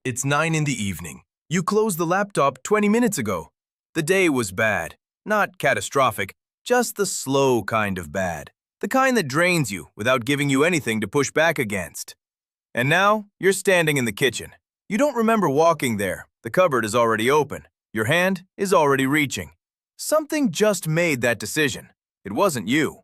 It's 9 in the evening. You closed the laptop 20 minutes ago. The day was bad. Not catastrophic, just the slow kind of bad. The kind that drains you without giving you anything to push back against. And now, you're standing in the kitchen. You don't remember walking there. The cupboard is already open. Your hand is already reaching. Something just made that decision. It wasn't you.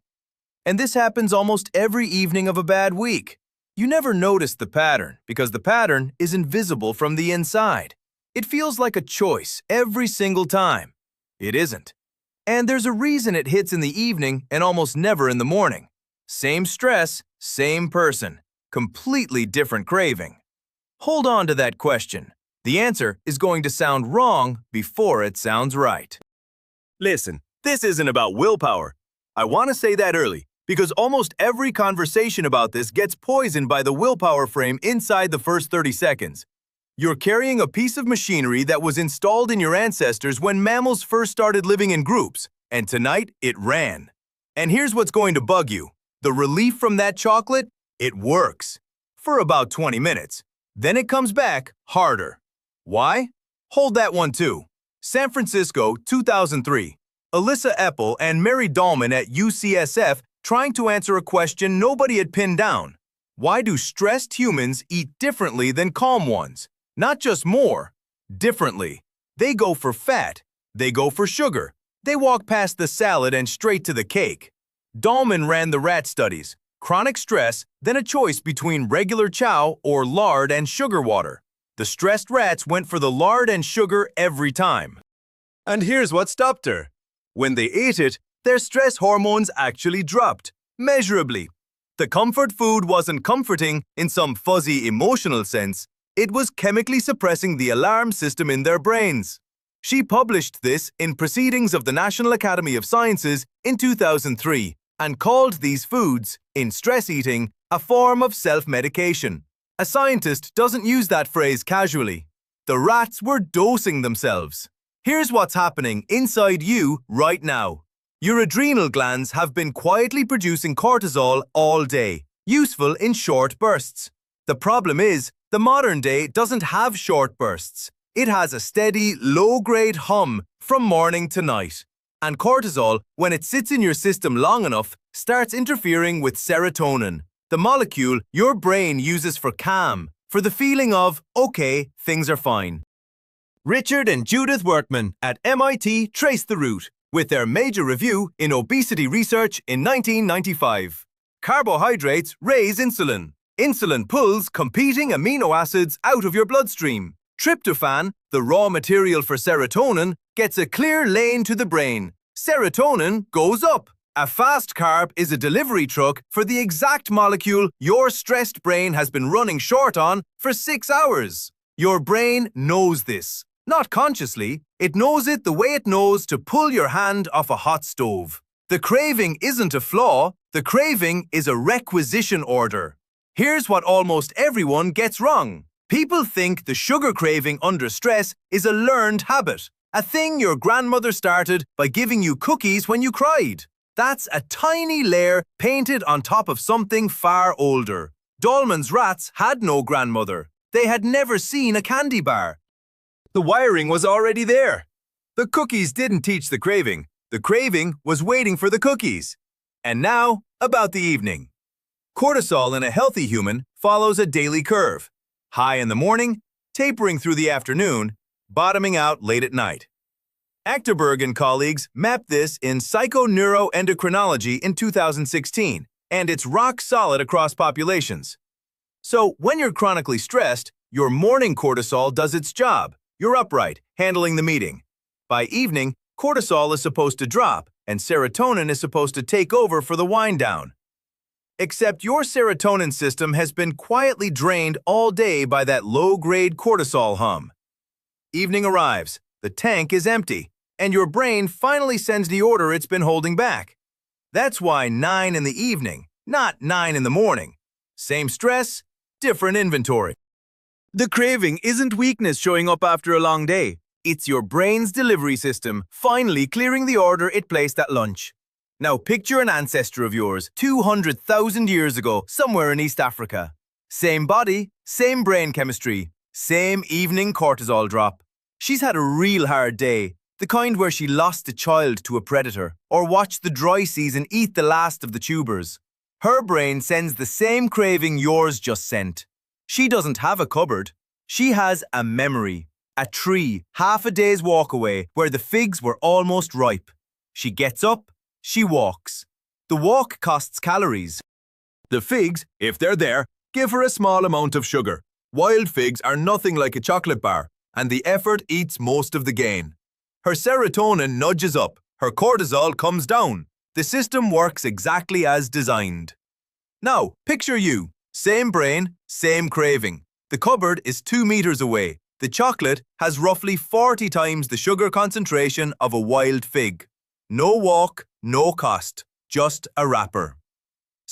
And this happens almost every evening of a bad week. You never notice the pattern because the pattern is invisible from the inside. It feels like a choice every single time. It isn't. And there's a reason it hits in the evening and almost never in the morning. Same stress, same person, completely different craving. Hold on to that question. The answer is going to sound wrong before it sounds right. Listen, this isn't about willpower. I want to say that early, because almost every conversation about this gets poisoned by the willpower frame inside the first 30 seconds. You're carrying a piece of machinery that was installed in your ancestors when mammals first started living in groups, and tonight it ran. And here's what's going to bug you. The relief from that chocolate, it works. For about 20 minutes. Then it comes back harder. Why? Hold that one too. San Francisco, 2003. Alyssa Epple and Mary Dallman at UCSF trying to answer a question nobody had pinned down. Why do stressed humans eat differently than calm ones? Not just more, differently. They go for fat. They go for sugar. They walk past the salad and straight to the cake. Dallman ran the rat studies. Chronic stress, then a choice between regular chow or lard and sugar water. The stressed rats went for the lard and sugar every time. And here's what stopped her. When they ate it, their stress hormones actually dropped, measurably. The comfort food wasn't comforting in some fuzzy emotional sense. It was chemically suppressing the alarm system in their brains. She published this in Proceedings of the National Academy of Sciences in 2003 and called these foods, in stress eating, a form of self-medication. A scientist doesn't use that phrase casually. The rats were dosing themselves. Here's what's happening inside you right now. Your adrenal glands have been quietly producing cortisol all day, useful in short bursts. The problem is, the modern day doesn't have short bursts. It has a steady, low-grade hum from morning to night. And cortisol, when it sits in your system long enough, starts interfering with serotonin, the molecule your brain uses for calm, for the feeling of, okay, things are fine. Richard and Judith Workman at MIT traced the root with their major review in obesity research in 1995. Carbohydrates raise insulin. Insulin pulls competing amino acids out of your bloodstream. Tryptophan, the raw material for serotonin, gets a clear lane to the brain. Serotonin goes up. A fast carb is a delivery truck for the exact molecule your stressed brain has been running short on for 6 hours. Your brain knows this. Not consciously, it knows it the way it knows to pull your hand off a hot stove. The craving isn't a flaw, the craving is a requisition order. Here's what almost everyone gets wrong. People think the sugar craving under stress is a learned habit, a thing your grandmother started by giving you cookies when you cried. That's a tiny layer painted on top of something far older. Dallman's rats had no grandmother. They had never seen a candy bar. The wiring was already there. The cookies didn't teach the craving. The craving was waiting for the cookies. And now, about the evening. Cortisol in a healthy human follows a daily curve. High in the morning, tapering through the afternoon, bottoming out late at night. Achterberg and colleagues mapped this in psychoneuroendocrinology in 2016, and it's rock solid across populations. So, when you're chronically stressed, your morning cortisol does its job. You're upright, handling the meeting. By evening, cortisol is supposed to drop, and serotonin is supposed to take over for the wind down. Except your serotonin system has been quietly drained all day by that low-grade cortisol hum. Evening arrives, the tank is empty, and your brain finally sends the order it's been holding back. That's why 9 in the evening, not 9 in the morning. Same stress, different inventory. The craving isn't weakness showing up after a long day. It's your brain's delivery system finally clearing the order it placed at lunch. Now picture an ancestor of yours 200,000 years ago somewhere in East Africa. Same body, same brain chemistry, Same evening cortisol drop. She's had a real hard day, the kind where she lost a child to a predator or watched the dry season eat the last of the tubers. Her brain sends the same craving yours just sent. She doesn't have a cupboard. She has a memory, a tree half a day's walk away where the figs were almost ripe. She gets up, she walks. The walk costs calories. The figs, if they're there, give her a small amount of sugar. Wild figs are nothing like a chocolate bar, and the effort eats most of the gain. Her serotonin nudges up, her cortisol comes down. The system works exactly as designed. Now, picture you. Same brain, same craving. The cupboard is 2 meters away. The chocolate has roughly 40 times the sugar concentration of a wild fig. No walk, no cost, just a wrapper.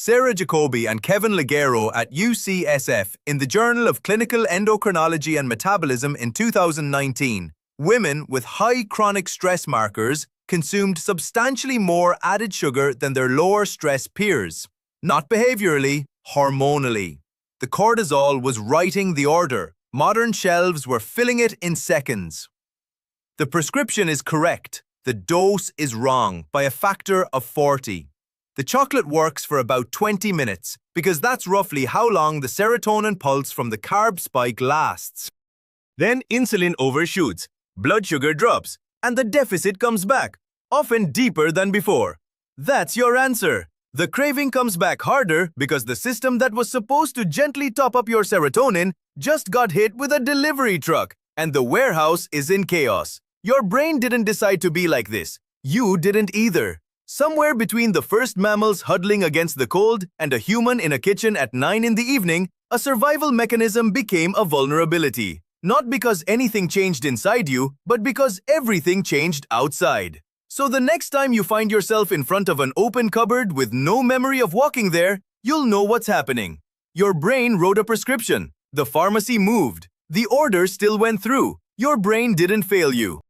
Sarah Jacoby and Kevin Ligero at UCSF in the Journal of Clinical Endocrinology and Metabolism in 2019, women with high chronic stress markers consumed substantially more added sugar than their lower stress peers. Not behaviorally, hormonally. The cortisol was writing the order. Modern shelves were filling it in seconds. The prescription is correct. The dose is wrong by a factor of 40. The chocolate works for about 20 minutes because that's roughly how long the serotonin pulse from the carb spike lasts. Then insulin overshoots, blood sugar drops, And the deficit comes back, often deeper than before. That's your answer. The craving comes back harder because the system that was supposed to gently top up your serotonin just got hit with a delivery truck, and the warehouse is in chaos. Your brain didn't decide to be like this. You didn't either. Somewhere between the first mammals huddling against the cold and a human in a kitchen at 9 in the evening, a survival mechanism became a vulnerability. Not because anything changed inside you, but because everything changed outside. So the next time you find yourself in front of an open cupboard with no memory of walking there, you'll know what's happening. Your brain wrote a prescription. The pharmacy moved. The order still went through. Your brain didn't fail you.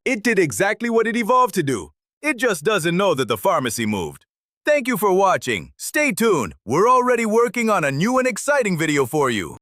It did exactly what it evolved to do. It just doesn't know that the pharmacy moved. Thank you for watching. Stay tuned. We're already working on a new and exciting video for you.